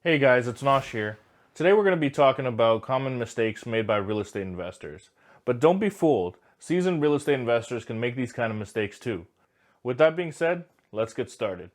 Hey guys, it's Nosh here. Today we're going to be talking about common mistakes made by real estate investors. But don't be fooled, seasoned real estate investors can make these kind of mistakes too. With that being said, let's get started.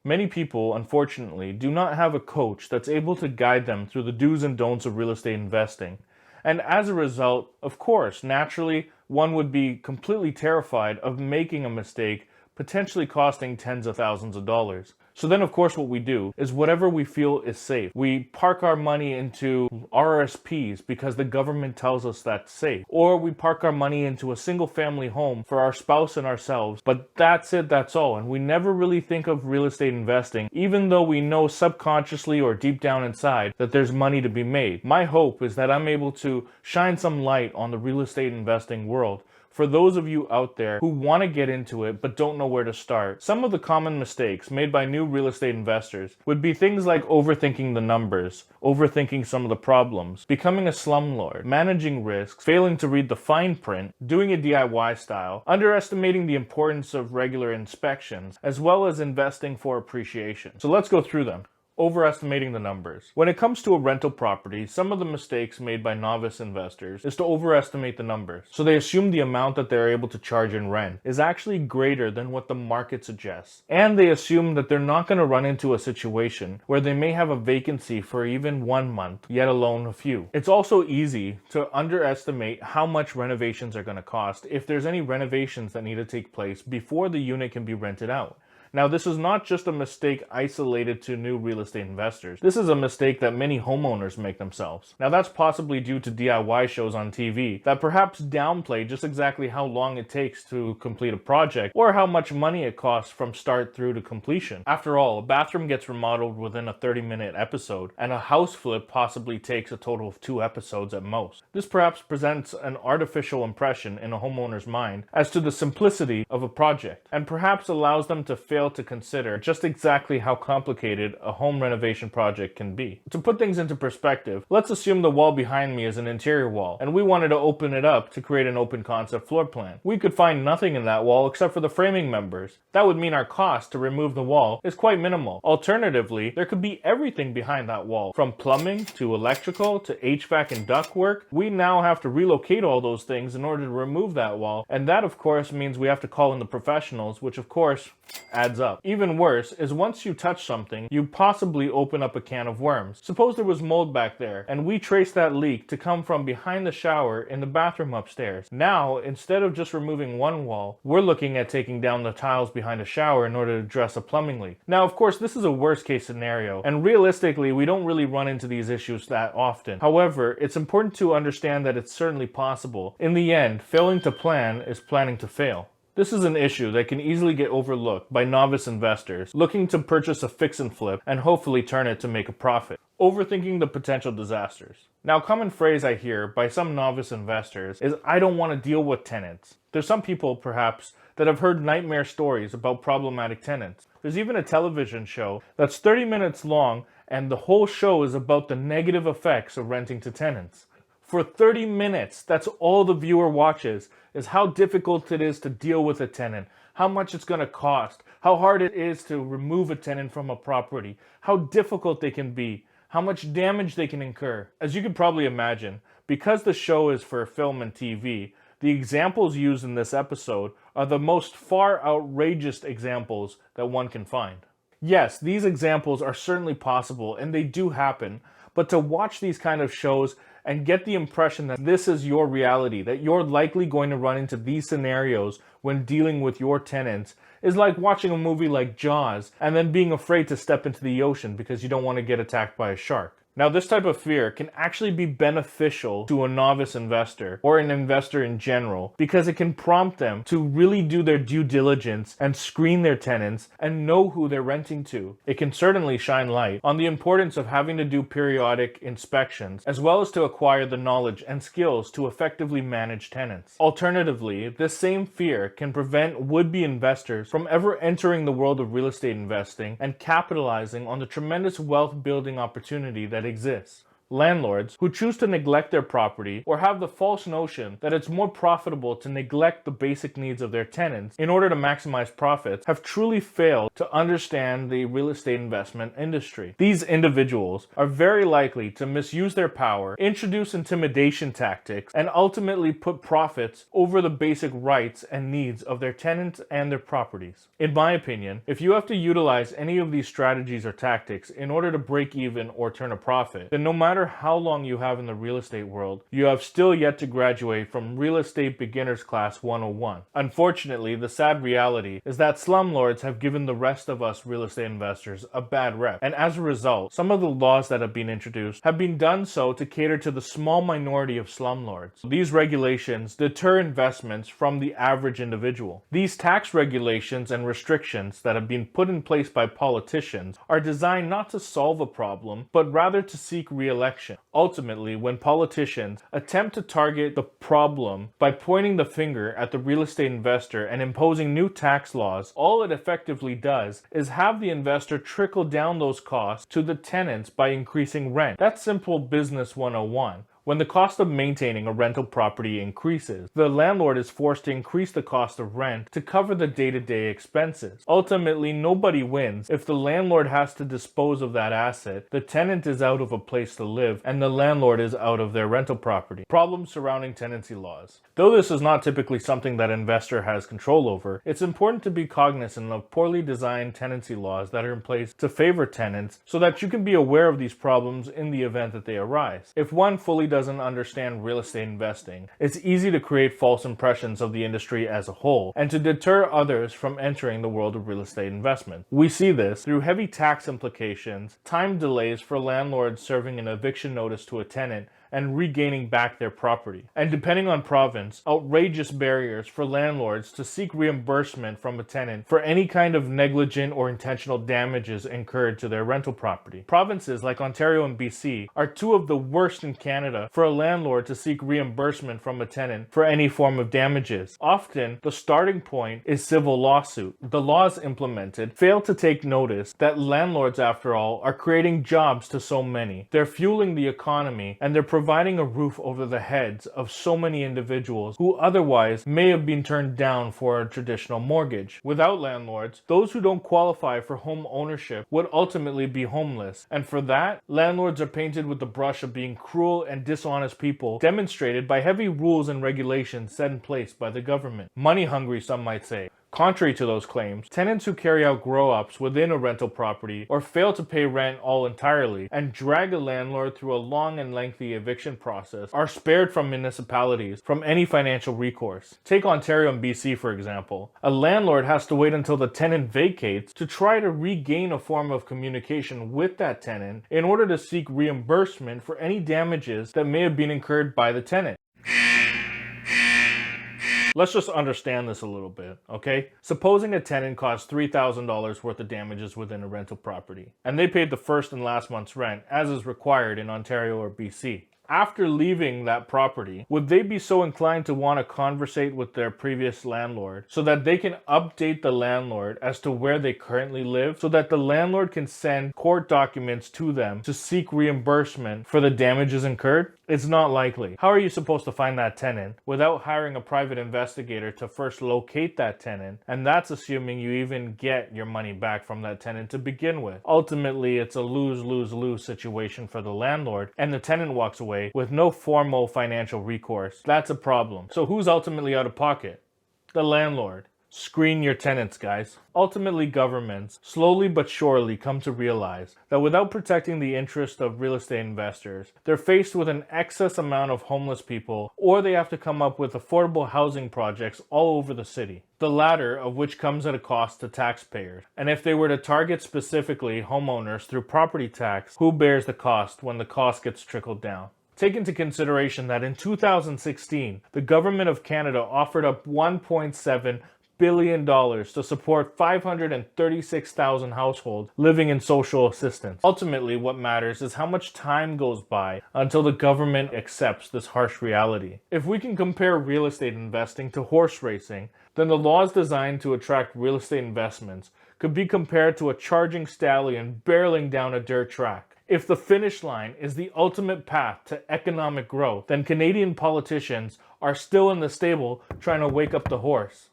Many people, unfortunately, do not have a coach that's able to guide them through the do's and don'ts of real estate investing. And as a result, of course, naturally, one would be completely terrified of making a mistake, potentially costing tens of thousands of dollars. So then, of course, what we do is whatever we feel is safe. We park our money into RSPs because the government tells us that's safe. Or we park our money into a single family home for our spouse and ourselves. But that's it, that's all. And we never really think of real estate investing, even though we know subconsciously or deep down inside that there's money to be made. My hope is that I'm able to shine some light on the real estate investing world. For those of you out there who want to get into it but don't know where to start, some of the common mistakes made by new real estate investors would be things like overthinking the numbers, overthinking some of the problems, becoming a slumlord, managing risks, failing to read the fine print, doing it DIY style, underestimating the importance of regular inspections, as well as investing for appreciation. So let's go through them. Overestimating the numbers. When it comes to a rental property, some of the mistakes made by novice investors is to overestimate the numbers. So they assume the amount that they're able to charge in rent is actually greater than what the market suggests. And they assume that they're not going to run into a situation where they may have a vacancy for even 1 month, yet alone a few. It's also easy to underestimate how much renovations are going to cost if there's any renovations that need to take place before the unit can be rented out. Now, this is not just a mistake isolated to new real estate investors. This is a mistake that many homeowners make themselves. Now, that's possibly due to DIY shows on TV that perhaps downplay just exactly how long it takes to complete a project or how much money it costs from start through to completion. After all, a bathroom gets remodeled within a 30-minute episode, and a house flip possibly takes a total of 2 episodes at most. This perhaps presents an artificial impression in a homeowner's mind as to the simplicity of a project, and perhaps allows them to fail to consider just exactly how complicated a home renovation project can be. To put things into perspective, let's assume the wall behind me is an interior wall, and we wanted to open it up to create an open concept floor plan. We could find nothing in that wall except for the framing members. That would mean our cost to remove the wall is quite minimal. Alternatively, there could be everything behind that wall, from plumbing to electrical to HVAC and ductwork. We now have to relocate all those things in order to remove that wall, and that of course means we have to call in the professionals, which of course adds up. Even worse is once you touch something, you possibly open up a can of worms. Suppose there was mold back there, and we trace that leak to come from behind the shower in the bathroom upstairs. Now, instead of just removing one wall, we're looking at taking down the tiles behind a shower in order to address a plumbing leak. Now, of course, this is a worst case scenario, and realistically, we don't really run into these issues that often. However, it's important to understand that it's certainly possible. In the end, failing to plan is planning to fail. This is an issue that can easily get overlooked by novice investors looking to purchase a fix and flip and hopefully turn it to make a profit. Overthinking the potential disasters. Now, a common phrase I hear by some novice investors is, "I don't want to deal with tenants." There's some people, perhaps, that have heard nightmare stories about problematic tenants. There's even a television show that's 30 minutes long, and the whole show is about the negative effects of renting to tenants. For 30 minutes, that's all the viewer watches, is how difficult it is to deal with a tenant, how much it's going to cost, how hard it is to remove a tenant from a property, how difficult they can be, how much damage they can incur. As you can probably imagine, because the show is for film and TV, the examples used in this episode are the most far outrageous examples that one can find. Yes, these examples are certainly possible and they do happen, but to watch these kind of shows and get the impression that this is your reality, that you're likely going to run into these scenarios when dealing with your tenants, is like watching a movie like Jaws and then being afraid to step into the ocean because you don't want to get attacked by a shark. Now, this type of fear can actually be beneficial to a novice investor or an investor in general because it can prompt them to really do their due diligence and screen their tenants and know who they're renting to. It can certainly shine light on the importance of having to do periodic inspections as well as to acquire the knowledge and skills to effectively manage tenants. Alternatively, this same fear can prevent would-be investors from ever entering the world of real estate investing and capitalizing on the tremendous wealth building opportunity that exists. Landlords who choose to neglect their property or have the false notion that it's more profitable to neglect the basic needs of their tenants in order to maximize profits have truly failed to understand the real estate investment industry. These individuals are very likely to misuse their power, introduce intimidation tactics, and ultimately put profits over the basic rights and needs of their tenants and their properties. In my opinion, if you have to utilize any of these strategies or tactics in order to break even or turn a profit, then no matter how long you have in the real estate world, you have still yet to graduate from Real Estate Beginners Class 101. Unfortunately, the sad reality is that slumlords have given the rest of us real estate investors a bad rep, and as a result, some of the laws that have been introduced have been done so to cater to the small minority of slumlords. These regulations deter investments from the average individual. These tax regulations and restrictions that have been put in place by politicians are designed not to solve a problem, but rather to seek re-election. Ultimately, when politicians attempt to target the problem by pointing the finger at the real estate investor and imposing new tax laws, all it effectively does is have the investor trickle down those costs to the tenants by increasing rent. That's simple business 101. When the cost of maintaining a rental property increases, the landlord is forced to increase the cost of rent to cover the day-to-day expenses. Ultimately, nobody wins. If the landlord has to dispose of that asset, the tenant is out of a place to live, and the landlord is out of their rental property. Problems surrounding tenancy laws. Though this is not typically something that an investor has control over, it's important to be cognizant of poorly designed tenancy laws that are in place to favor tenants so that you can be aware of these problems in the event that they arise. If one fully doesn't understand real estate investing, it's easy to create false impressions of the industry as a whole and to deter others from entering the world of real estate investment. We see this through heavy tax implications, time delays for landlords serving an eviction notice to a tenant and regaining back their property. And depending on province, outrageous barriers for landlords to seek reimbursement from a tenant for any kind of negligent or intentional damages incurred to their rental property. Provinces like Ontario and BC are two of the worst in Canada for a landlord to seek reimbursement from a tenant for any form of damages. Often, the starting point is civil lawsuit. The laws implemented fail to take notice that landlords, after all, are creating jobs to so many. They're fueling the economy, and they're providing a roof over the heads of so many individuals who otherwise may have been turned down for a traditional mortgage. Without landlords, those who don't qualify for home ownership would ultimately be homeless. And for that, landlords are painted with the brush of being cruel and dishonest people, demonstrated by heavy rules and regulations set in place by the government. Money hungry, some might say. Contrary to those claims, tenants who carry out grow-ups within a rental property or fail to pay rent all entirely and drag a landlord through a long and lengthy eviction process are spared from municipalities from any financial recourse. Take Ontario and BC for example. A landlord has to wait until the tenant vacates to try to regain a form of communication with that tenant in order to seek reimbursement for any damages that may have been incurred by the tenant. Let's just understand this a little bit, okay? Supposing a tenant caused $3,000 worth of damages within a rental property, and they paid the first and last month's rent, as is required in Ontario or BC. After leaving that property, would they be so inclined to want to conversate with their previous landlord so that they can update the landlord as to where they currently live so that the landlord can send court documents to them to seek reimbursement for the damages incurred? It's not likely. How are you supposed to find that tenant without hiring a private investigator to first locate that tenant? And that's assuming you even get your money back from that tenant to begin with. Ultimately, it's a lose-lose-lose situation for the landlord, and the tenant walks away with no formal financial recourse. That's a problem. So who's ultimately out of pocket? The landlord. Screen your tenants, guys. Ultimately, governments slowly but surely come to realize that without protecting the interest of real estate investors, they're faced with an excess amount of homeless people, or they have to come up with affordable housing projects all over the city. The latter of which comes at a cost to taxpayers. And if they were to target specifically homeowners through property tax, who bears the cost when the cost gets trickled down? Take into consideration that in 2016, the Government of Canada offered up $1.7 billion to support 536,000 households living in social assistance. Ultimately, what matters is how much time goes by until the government accepts this harsh reality. If we can compare real estate investing to horse racing, then the laws designed to attract real estate investments could be compared to a charging stallion barreling down a dirt track. If the finish line is the ultimate path to economic growth, then Canadian politicians are still in the stable trying to wake up the horse.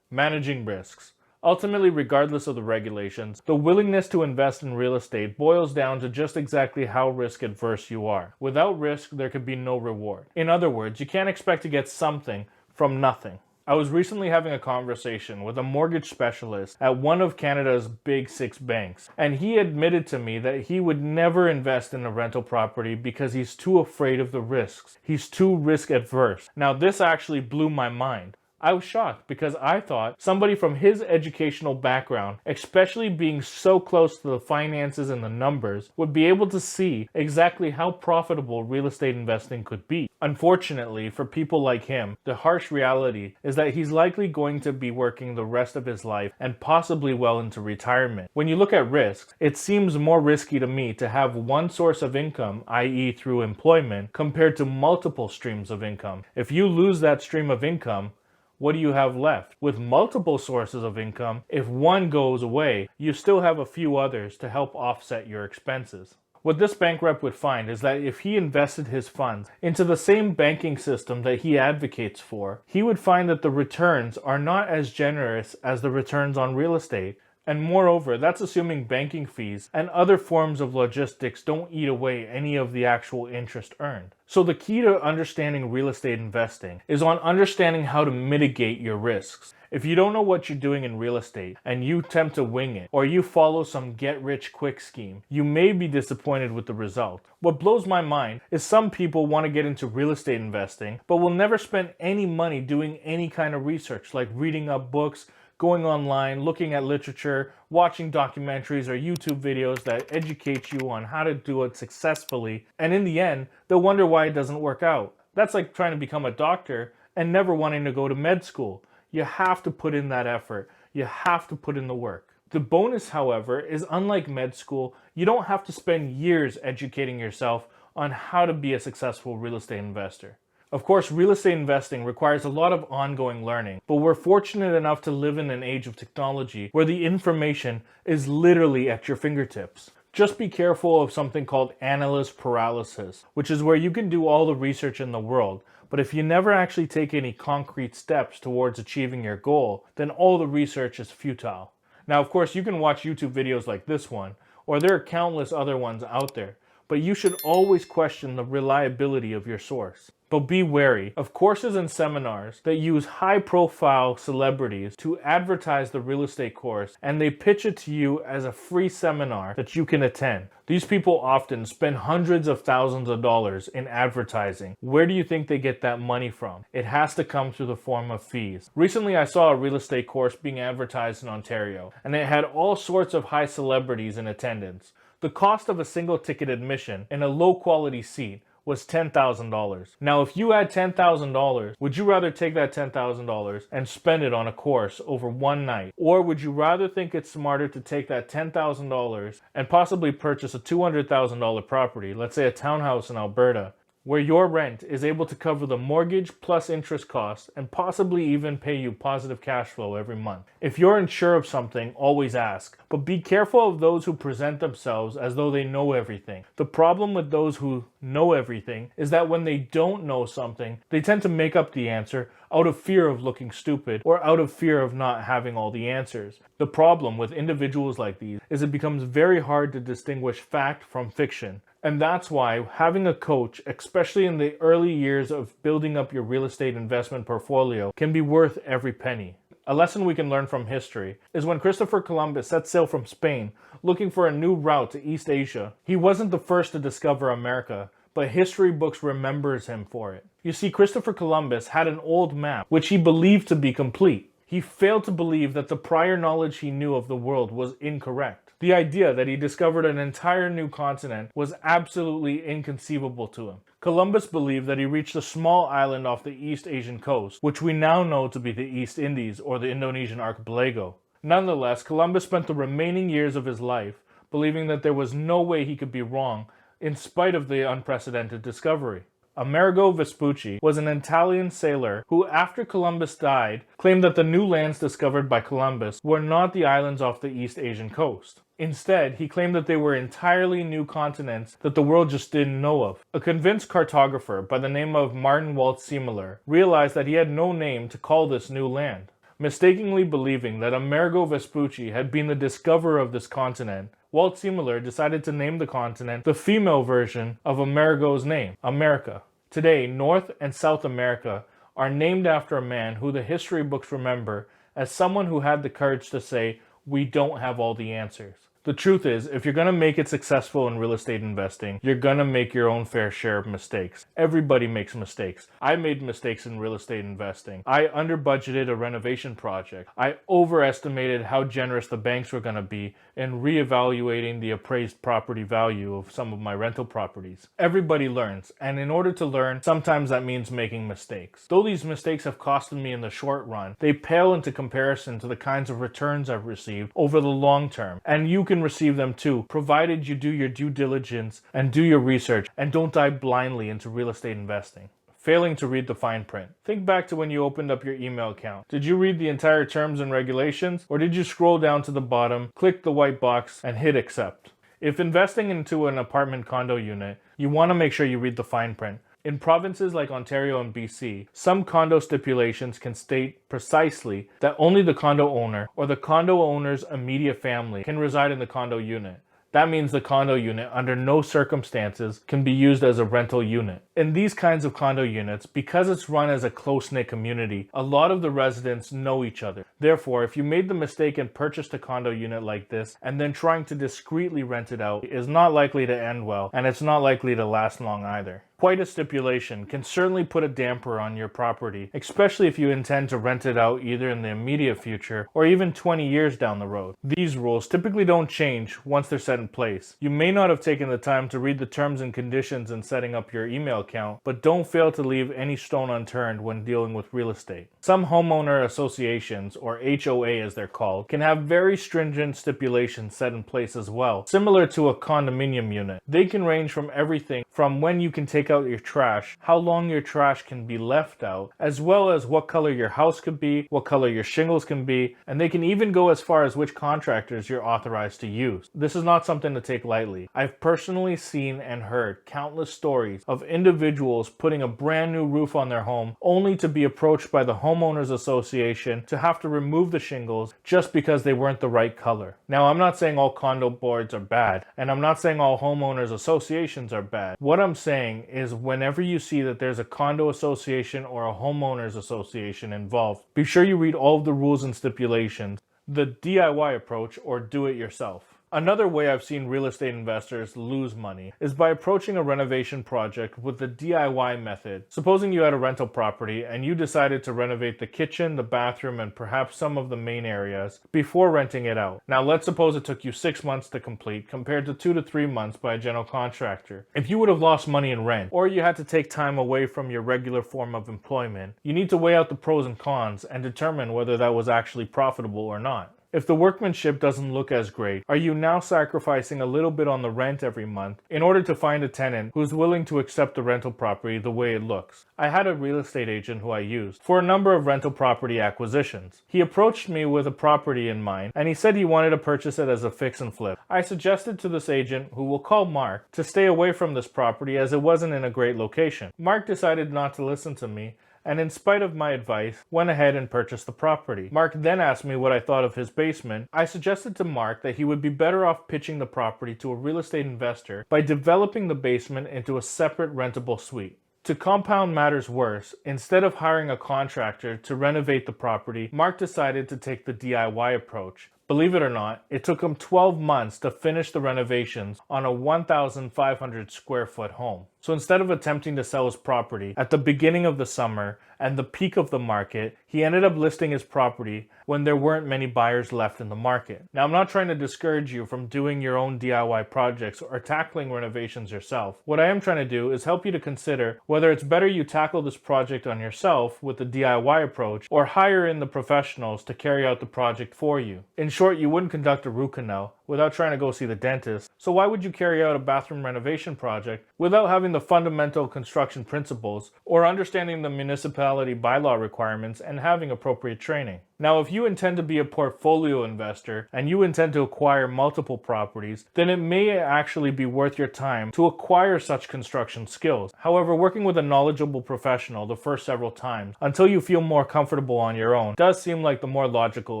Managing risks. Ultimately, regardless of the regulations, the willingness to invest in real estate boils down to just exactly how risk adverse you are. Without risk, there could be no reward. In other words, you can't expect to get something from nothing. I was recently having a conversation with a mortgage specialist at one of Canada's big 6 banks, and he admitted to me that he would never invest in a rental property because he's too afraid of the risks. He's too risk adverse. Now, this actually blew my mind. I was shocked because I thought somebody from his educational background, especially being so close to the finances and the numbers, would be able to see exactly how profitable real estate investing could be. Unfortunately, for people like him, the harsh reality is that he's likely going to be working the rest of his life and possibly well into retirement. When you look at risks, it seems more risky to me to have one source of income, i.e. through employment, compared to multiple streams of income. If you lose that stream of income, what do you have left? With multiple sources of income, if one goes away, you still have a few others to help offset your expenses. What this bank rep would find is that if he invested his funds into the same banking system that he advocates for, he would find that the returns are not as generous as the returns on real estate. And moreover, that's assuming banking fees and other forms of logistics don't eat away any of the actual interest earned. So the key to understanding real estate investing is on understanding how to mitigate your risks. If you don't know what you're doing in real estate and you attempt to wing it, or you follow some get-rich-quick scheme, you may be disappointed with the result. What blows my mind is some people want to get into real estate investing, but will never spend any money doing any kind of research, like reading up books, going online, looking at literature, watching documentaries or YouTube videos that educate you on how to do it successfully, and in the end, they'll wonder why it doesn't work out. That's like trying to become a doctor and never wanting to go to med school. You have to put in that effort. You have to put in the work. The bonus, however, is unlike med school, you don't have to spend years educating yourself on how to be a successful real estate investor. Of course, real estate investing requires a lot of ongoing learning, but we're fortunate enough to live in an age of technology where the information is literally at your fingertips. Just be careful of something called analyst paralysis, which is where you can do all the research in the world, but if you never actually take any concrete steps towards achieving your goal, then all the research is futile. Now, of course, you can watch YouTube videos like this one, or there are countless other ones out there, but you should always question the reliability of your source. But be wary of courses and seminars that use high-profile celebrities to advertise the real estate course, and they pitch it to you as a free seminar that you can attend. These people often spend hundreds of thousands of dollars in advertising. Where do you think they get that money from? It has to come through the form of fees. Recently, I saw a real estate course being advertised in Ontario, and it had all sorts of high celebrities in attendance. The cost of a single ticket admission in a low-quality seat was $10,000. Now, if you had $10,000, would you rather take that $10,000 and spend it on a course over one night? Or would you rather think it's smarter to take that $10,000 and possibly purchase a $200,000 property, let's say a townhouse in Alberta, where your rent is able to cover the mortgage plus interest costs and possibly even pay you positive cash flow every month? If you're unsure of something, always ask. But be careful of those who present themselves as though they know everything. The problem with those who know everything is that when they don't know something, they tend to make up the answer out of fear of looking stupid or out of fear of not having all the answers. The problem with individuals like these is it becomes very hard to distinguish fact from fiction. And that's why having a coach, especially in the early years of building up your real estate investment portfolio, can be worth every penny. A lesson we can learn from history is when Christopher Columbus set sail from Spain looking for a new route to East Asia, he wasn't the first to discover America, but history books remembers him for it. You see, Christopher Columbus had an old map which he believed to be complete. He failed to believe that the prior knowledge he knew of the world was incorrect. The idea that he discovered an entire new continent was absolutely inconceivable to him. Columbus believed that he reached a small island off the East Asian coast, which we now know to be the East Indies or the Indonesian archipelago. Nonetheless, Columbus spent the remaining years of his life believing that there was no way he could be wrong in spite of the unprecedented discovery. Amerigo Vespucci was an Italian sailor who, after Columbus died, claimed that the new lands discovered by Columbus were not the islands off the East Asian coast. Instead, he claimed that they were entirely new continents that the world just didn't know of. A convinced cartographer by the name of Martin Walt-Siemler realized that he had no name to call this new land. Mistakenly believing that Amerigo Vespucci had been the discoverer of this continent, Walt-Siemler decided to name the continent the female version of Amerigo's name, America. Today, North and South America are named after a man who the history books remember as someone who had the courage to say, "We don't have all the answers." The truth is, if you're going to make it successful in real estate investing, you're going to make your own fair share of mistakes. Everybody makes mistakes. I made mistakes in real estate investing. I under-budgeted a renovation project. I overestimated how generous the banks were going to be in reevaluating the appraised property value of some of my rental properties. Everybody learns, and in order to learn, sometimes that means making mistakes. Though these mistakes have costed me in the short run, they pale into comparison to the kinds of returns I've received over the long term, and you can receive them too, provided you do your due diligence and do your research and don't dive blindly into real estate investing. Failing to read the fine print. Think back to when you opened up your email account. Did you read the entire terms and regulations, or did you scroll down to the bottom, click the white box, and hit accept? If investing into an apartment condo unit, you want to make sure you read the fine print. In provinces like Ontario and BC, some condo stipulations can state precisely that only the condo owner or the condo owner's immediate family can reside in the condo unit. That means the condo unit, under no circumstances, can be used as a rental unit. In these kinds of condo units, because it's run as a close-knit community, a lot of the residents know each other. Therefore, if you made the mistake and purchased a condo unit like this, and then trying to discreetly rent it out, is not likely to end well, and it's not likely to last long either. Quite a stipulation can certainly put a damper on your property, especially if you intend to rent it out either in the immediate future or even 20 years down the road. These rules typically don't change once they're set in place. You may not have taken the time to read the terms and conditions in setting up your email account, but don't fail to leave any stone unturned when dealing with real estate. Some homeowner associations, or HOA as they're called, can have very stringent stipulations set in place as well, similar to a condominium unit. They can range from everything from when you can take out your trash, how long your trash can be left out, as well as what color your house could be, what color your shingles can be, and they can even go as far as which contractors you're authorized to use. This is not something to take lightly. I've personally seen and heard countless stories of individuals putting a brand new roof on their home only to be approached by the homeowners association to have to remove the shingles just because they weren't the right color. Now, I'm not saying all condo boards are bad, and I'm not saying all homeowners associations are bad. What I'm saying is whenever you see that there's a condo association or a homeowners association involved, be sure you read all of the rules and stipulations. The DIY approach, or do it yourself. Another way I've seen real estate investors lose money is by approaching a renovation project with the DIY method. Supposing you had a rental property and you decided to renovate the kitchen, the bathroom, and perhaps some of the main areas before renting it out. Now let's suppose it took you 6 months to complete compared to 2 to 3 months by a general contractor. If you would have lost money in rent, or you had to take time away from your regular form of employment, you need to weigh out the pros and cons and determine whether that was actually profitable or not. If the workmanship doesn't look as great, are you now sacrificing a little bit on the rent every month in order to find a tenant who's willing to accept the rental property the way it looks? I had a real estate agent who I used for a number of rental property acquisitions. He approached me with a property in mind, and he said he wanted to purchase it as a fix and flip. I suggested to this agent, who we'll call Mark, to stay away from this property as it wasn't in a great location. Mark decided not to listen to me, and in spite of my advice, went ahead and purchased the property. Mark then asked me what I thought of his basement. I suggested to Mark that he would be better off pitching the property to a real estate investor by developing the basement into a separate rentable suite. To compound matters worse, instead of hiring a contractor to renovate the property, Mark decided to take the DIY approach. Believe it or not, it took him 12 months to finish the renovations on a 1,500 square foot home. So instead of attempting to sell his property at the beginning of the summer and the peak of the market, he ended up listing his property when there weren't many buyers left in the market. Now, I'm not trying to discourage you from doing your own DIY projects or tackling renovations yourself. What I am trying to do is help you to consider whether it's better you tackle this project on yourself with the DIY approach or hire in the professionals to carry out the project for you. In short, you wouldn't conduct a root canal, without trying to go see the dentist. So why would you carry out a bathroom renovation project without having the fundamental construction principles or understanding the municipality bylaw requirements and having appropriate training? Now, if you intend to be a portfolio investor and you intend to acquire multiple properties, then it may actually be worth your time to acquire such construction skills. However, working with a knowledgeable professional the first several times until you feel more comfortable on your own does seem like the more logical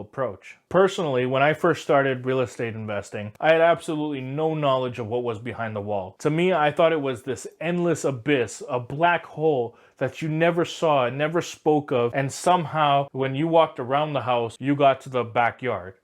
approach. Personally, when I first started real estate investing, I had absolutely no knowledge of what was behind the wall. To me, I thought it was this endless abyss, a black hole that you never saw, never spoke of, and somehow when you walked around the house, you got to the backyard.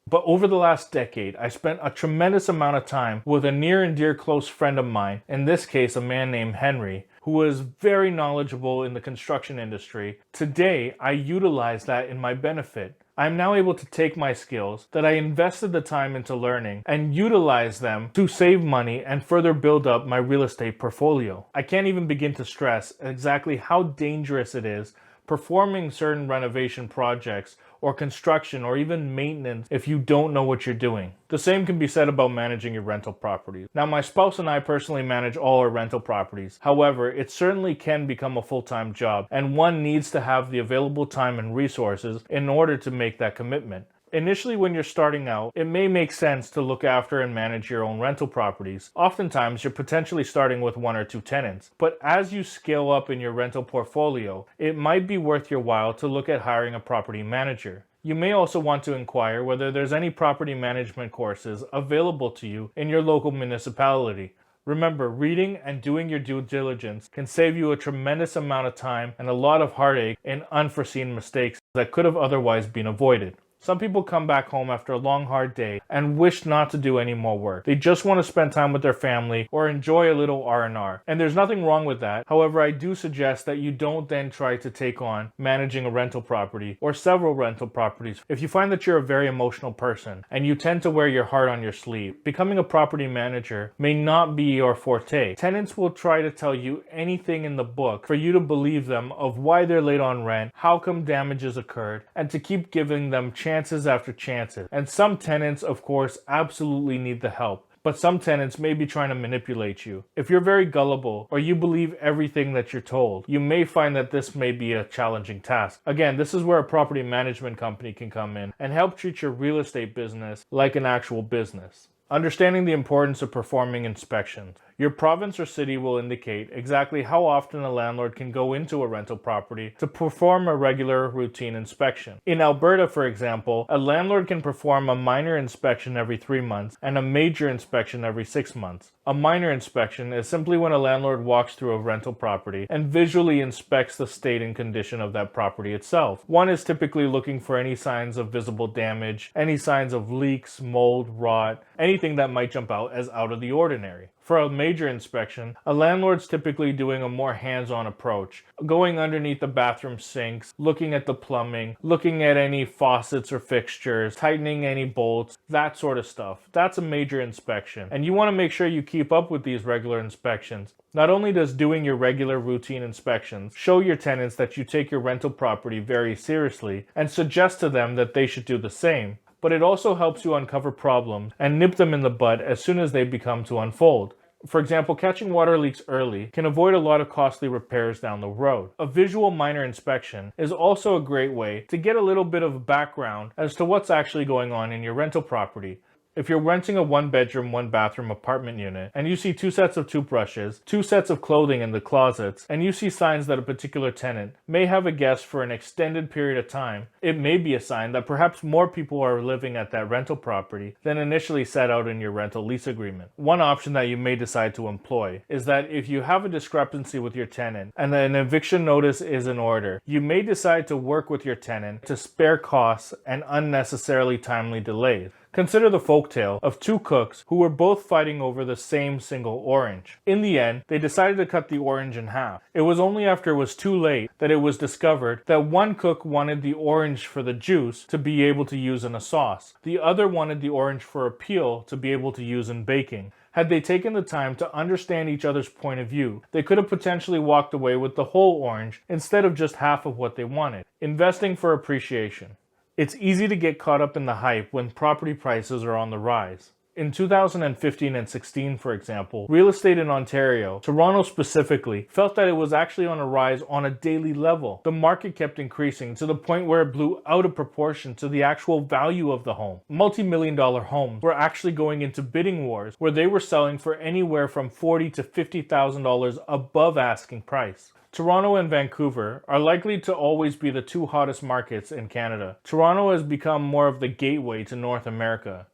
But over the last decade, I spent a tremendous amount of time with a near and dear close friend of mine, in this case a man named Henry, who was very knowledgeable in the construction industry. Today, I utilize that in my benefit. I'm now able to take my skills that I invested the time into learning and utilize them to save money and further build up my real estate portfolio. I can't even begin to stress exactly how dangerous it is performing certain renovation projects or construction or even maintenance if you don't know what you're doing. The same can be said about managing your rental properties. Now, my spouse and I personally manage all our rental properties. However, it certainly can become a full-time job, and one needs to have the available time and resources in order to make that commitment. Initially, when you're starting out, it may make sense to look after and manage your own rental properties. Oftentimes, you're potentially starting with 1 or 2 tenants. But as you scale up in your rental portfolio, it might be worth your while to look at hiring a property manager. You may also want to inquire whether there's any property management courses available to you in your local municipality. Remember, reading and doing your due diligence can save you a tremendous amount of time and a lot of heartache and unforeseen mistakes that could have otherwise been avoided. Some people come back home after a long, hard day and wish not to do any more work. They just want to spend time with their family or enjoy a little R&R. And there's nothing wrong with that. However, I do suggest that you don't then try to take on managing a rental property or several rental properties. If you find that you're a very emotional person and you tend to wear your heart on your sleeve, becoming a property manager may not be your forte. Tenants will try to tell you anything in the book for you to believe them of why they're late on rent, how come damages occurred, and to keep giving them chances after chances. And some tenants, of course, absolutely need the help. But some tenants may be trying to manipulate you. If you're very gullible or you believe everything that you're told, you may find that this may be a challenging task. Again, this is where a property management company can come in and help treat your real estate business like an actual business. Understanding the importance of performing inspections. Your province or city will indicate exactly how often a landlord can go into a rental property to perform a regular routine inspection. In Alberta, for example, a landlord can perform a minor inspection every 3 months and a major inspection every 6 months. A minor inspection is simply when a landlord walks through a rental property and visually inspects the state and condition of that property itself. One is typically looking for any signs of visible damage, any signs of leaks, mold, rot, anything that might jump out as out of the ordinary. For a major inspection, a landlord's typically doing a more hands-on approach, going underneath the bathroom sinks, looking at the plumbing, looking at any faucets or fixtures, tightening any bolts, that sort of stuff. That's a major inspection. And you want to make sure you keep up with these regular inspections. Not only does doing your regular routine inspections show your tenants that you take your rental property very seriously and suggest to them that they should do the same, but it also helps you uncover problems and nip them in the bud as soon as they become to unfold. For example, catching water leaks early can avoid a lot of costly repairs down the road. A visual minor inspection is also a great way to get a little bit of background as to what's actually going on in your rental property. If you're renting a 1-bedroom, 1-bathroom apartment unit and you see 2 sets of toothbrushes, 2 sets of clothing in the closets, and you see signs that a particular tenant may have a guest for an extended period of time, it may be a sign that perhaps more people are living at that rental property than initially set out in your rental lease agreement. One option that you may decide to employ is that if you have a discrepancy with your tenant and an eviction notice is in order, you may decide to work with your tenant to spare costs and unnecessarily timely delays. Consider the folktale of 2 cooks who were both fighting over the same single orange. In the end, they decided to cut the orange in half. It was only after it was too late that it was discovered that one cook wanted the orange for the juice to be able to use in a sauce. The other wanted the orange for a peel to be able to use in baking. Had they taken the time to understand each other's point of view, they could have potentially walked away with the whole orange instead of just half of what they wanted. Investing for appreciation. It's easy to get caught up in the hype when property prices are on the rise. In 2015 and 16, for example, real estate in Ontario, Toronto specifically, felt that it was actually on a rise on a daily level. The market kept increasing to the point where it blew out of proportion to the actual value of the home. Multi-million-dollar homes were actually going into bidding wars where they were selling for anywhere from $40,000 to $50,000 above asking price. Toronto and Vancouver are likely to always be the two hottest markets in Canada. Toronto has become more of the gateway to North America.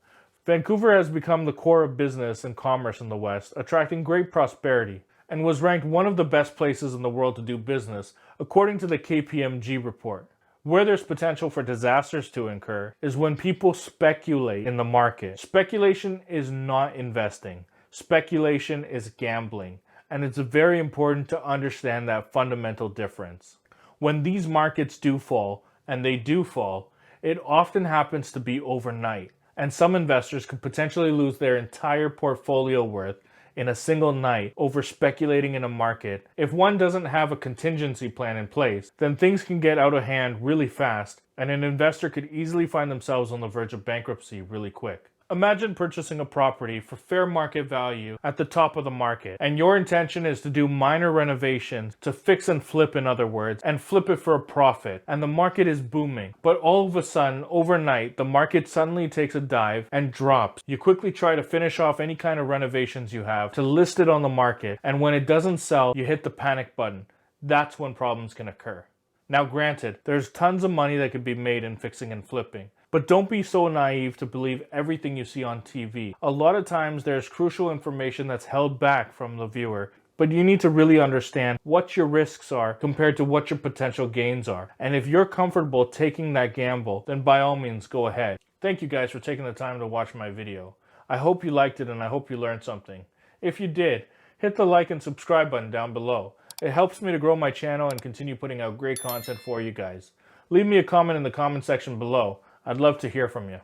Vancouver has become the core of business and commerce in the West, attracting great prosperity, and was ranked one of the best places in the world to do business, according to the KPMG report. Where there's potential for disasters to occur is when people speculate in the market. Speculation is not investing. Speculation is gambling, and it's very important to understand that fundamental difference. When these markets do fall, and they do fall, it often happens to be overnight. And some investors could potentially lose their entire portfolio worth in a single night over speculating in a market. If one doesn't have a contingency plan in place, then things can get out of hand really fast, and an investor could easily find themselves on the verge of bankruptcy really quick. Imagine purchasing a property for fair market value at the top of the market, and your intention is to do minor renovations, to fix and flip in other words, and flip it for a profit, and the market is booming. But all of a sudden, overnight, the market suddenly takes a dive and drops. You quickly try to finish off any kind of renovations you have to list it on the market, and when it doesn't sell, you hit the panic button. That's when problems can occur. Now granted, there's tons of money that could be made in fixing and flipping. But don't be so naive to believe everything you see on TV. A lot of times there's crucial information that's held back from the viewer, but you need to really understand what your risks are compared to what your potential gains are. And if you're comfortable taking that gamble, then by all means go ahead. Thank you guys for taking the time to watch my video. I hope you liked it and I hope you learned something. If you did, hit the like and subscribe button down below. It helps me to grow my channel and continue putting out great content for you guys. Leave me a comment in the comment section below. I'd love to hear from you.